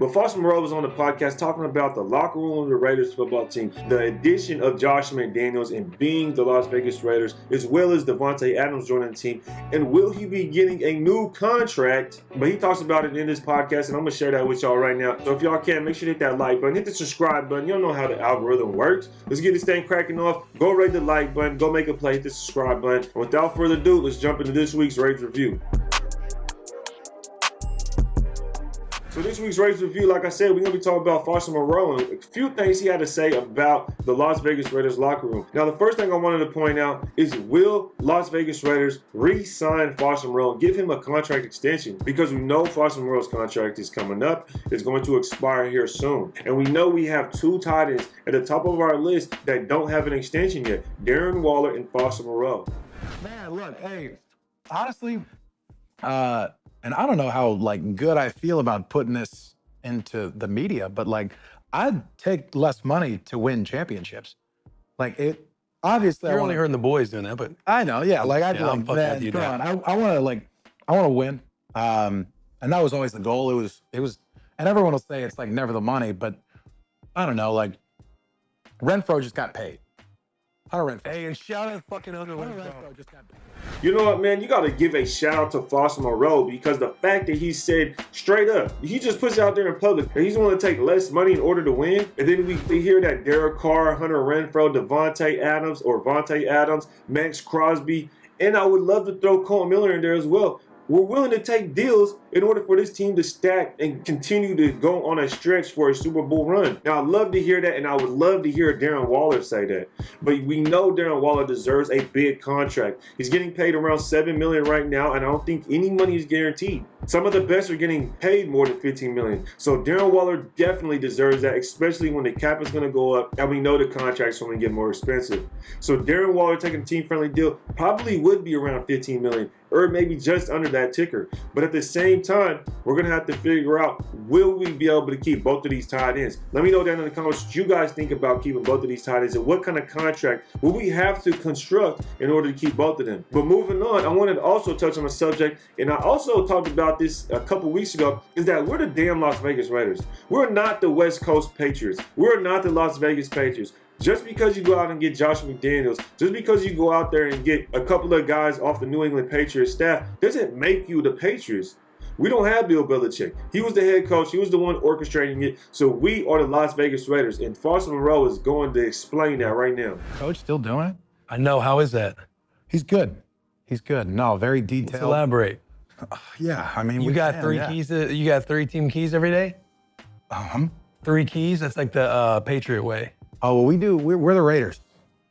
But Foster Moreau was on the podcast talking about the locker room of the Raiders football team, the addition of Josh McDaniels and being the Las Vegas Raiders, as well as Davante Adams joining the team. And will he be getting a new contract? But he talks about it in this podcast, and I'm going to share that with y'all right now. So if y'all can, make sure to hit that like button, hit the subscribe button. You don't know how the algorithm works. Let's get this thing cracking off. Go rate the like button. Go make a play. Hit the subscribe button. And without further ado, let's jump into this week's Raiders review. So this week's Raiders review, like I said, we're going to be talking about Foster Moreau and a few things he had to say about the Las Vegas Raiders locker room. Now, the first thing I wanted to point out is, will Las Vegas Raiders re-sign Foster Moreau and give him a contract extension? Because we know Foster Moreau's contract is coming up. It's going to expire here soon. And we know we have two tight ends at the top of our list that don't have an extension yet, Darren Waller and Foster Moreau. Man, look, hey, honestly, and I don't know how good I feel about putting this into the media, but I'd take less money to win championships. It obviously you're only hurting the boys doing that, but I know, yeah. I'd be I'm fucking man, with you come now. on, I want to win, and that was always the goal. It was, and everyone will say it's never the money, but I don't know, Renfro just got paid. Hunter Renfro. Hey, and shout out fucking Hunter Renfro just got paid. You know what, man? You got to give a shout out to Foster Moreau, because the fact that he said straight up, he just puts it out there in public that he's willing to take less money in order to win. And then we hear that Derek Carr, Hunter Renfro, Davante Adams, or Vontae Adams, Max Crosby, and I would love to throw Cole Miller in there as well. We're willing to take deals in order for this team to stack and continue to go on a stretch for a Super Bowl run. Now, I'd love to hear that, and I would love to hear Darren Waller say that. But we know Darren Waller deserves a big contract. He's getting paid around $7 million right now, and I don't think any money is guaranteed. Some of the best are getting paid more than $15 million. So Darren Waller definitely deserves that, especially when the cap is going to go up, and we know the contract's going to get more expensive. So Darren Waller taking a team-friendly deal probably would be around $15 million, or maybe just under that ticker. But at the same time, we're going to have to figure out, will we be able to keep both of these tight ends? Let me know down in the comments what you guys think about keeping both of these tight ends, and what kind of contract will we have to construct in order to keep both of them. But moving on, I wanted to also touch on a subject, and I also talked about this a couple weeks ago, is that we're the damn Las Vegas Raiders. We're not the West Coast Patriots. We're not the Las Vegas Patriots. Just because you go out and get Josh McDaniels, just because you go out there and get a couple of guys off the New England Patriots staff, doesn't make you the Patriots. We don't have Bill Belichick. He was the head coach. He was the one orchestrating it. So we are the Las Vegas Raiders, and Foster Moreau is going to explain that right now. Coach still doing it? I know. How is that? He's good. He's good. No, very detailed. Let's elaborate. Yeah, I mean, You got three keys. You got 3 team keys every day. 3 keys. That's like the Patriot way. Oh, well, we're the Raiders.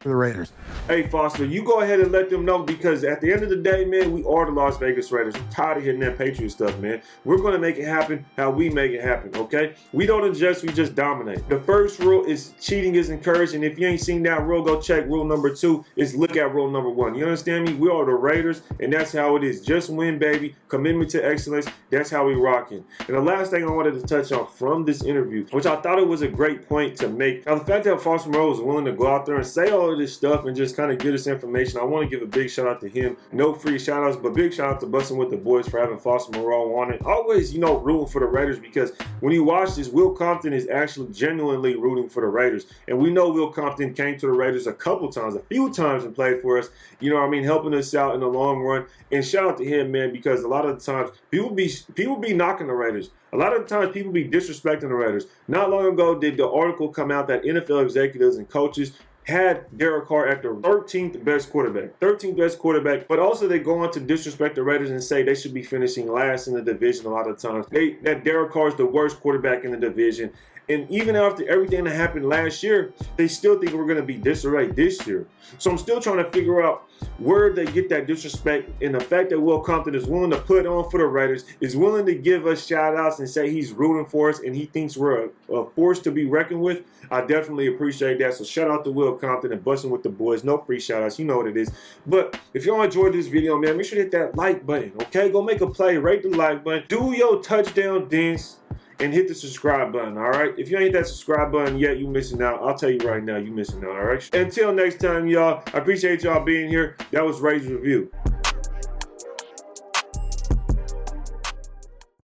We're the Raiders. Hey, Foster, you go ahead and let them know, because at the end of the day, man, we are the Las Vegas Raiders. I'm tired of hitting that Patriot stuff, man. We're going to make it happen how we make it happen, okay? We don't adjust, we just dominate. The first rule is cheating is encouraged, and if you ain't seen that rule, go check rule number 2 is look at rule number 1. You understand me? We are the Raiders, and that's how it is. Just win, baby. Commitment to excellence. That's how we rocking. And the last thing I wanted to touch on from this interview, which I thought it was a great point to make. Now, the fact that Foster Moreau is willing to go out there and say all of this stuff and just kind of give us information, I want to give a big shout out to him. No free shout outs, but big shout out to Busting with the Boys for having Foster Moreau on it. Always, rooting for the Raiders, because when you watch this, Will Compton is actually genuinely rooting for the Raiders. And we know Will Compton came to the Raiders a few times and played for us, helping us out in the long run. And shout out to him, man, because a lot of the times people be knocking the Raiders. A lot of the times people be disrespecting the Raiders. Not long ago did the article come out that NFL executives and coaches had Derek Carr at the 13th best quarterback, but also they go on to disrespect the Raiders and say they should be finishing last in the division a lot of times. That Derek Carr is the worst quarterback in the division. And even after everything that happened last year, they still think we're going to be disarray this year. So I'm still trying to figure out where they get that disrespect, and the fact that Will Compton is willing to put on for the Raiders, is willing to give us shout-outs and say he's rooting for us and he thinks we're a force to be reckoned with. I definitely appreciate that. So shout out to Will Compton and Busting with the Boys. No free shout-outs. You know what it is. But if y'all enjoyed this video, man, make sure to hit that like button, okay? Go make a play. Rate the like button. Do your touchdown dance. And hit the subscribe button, all right? If you ain't hit that subscribe button yet, you missing out. I'll tell you right now, you missing out, all right? Until next time, y'all, I appreciate y'all being here. That was Raiders Review.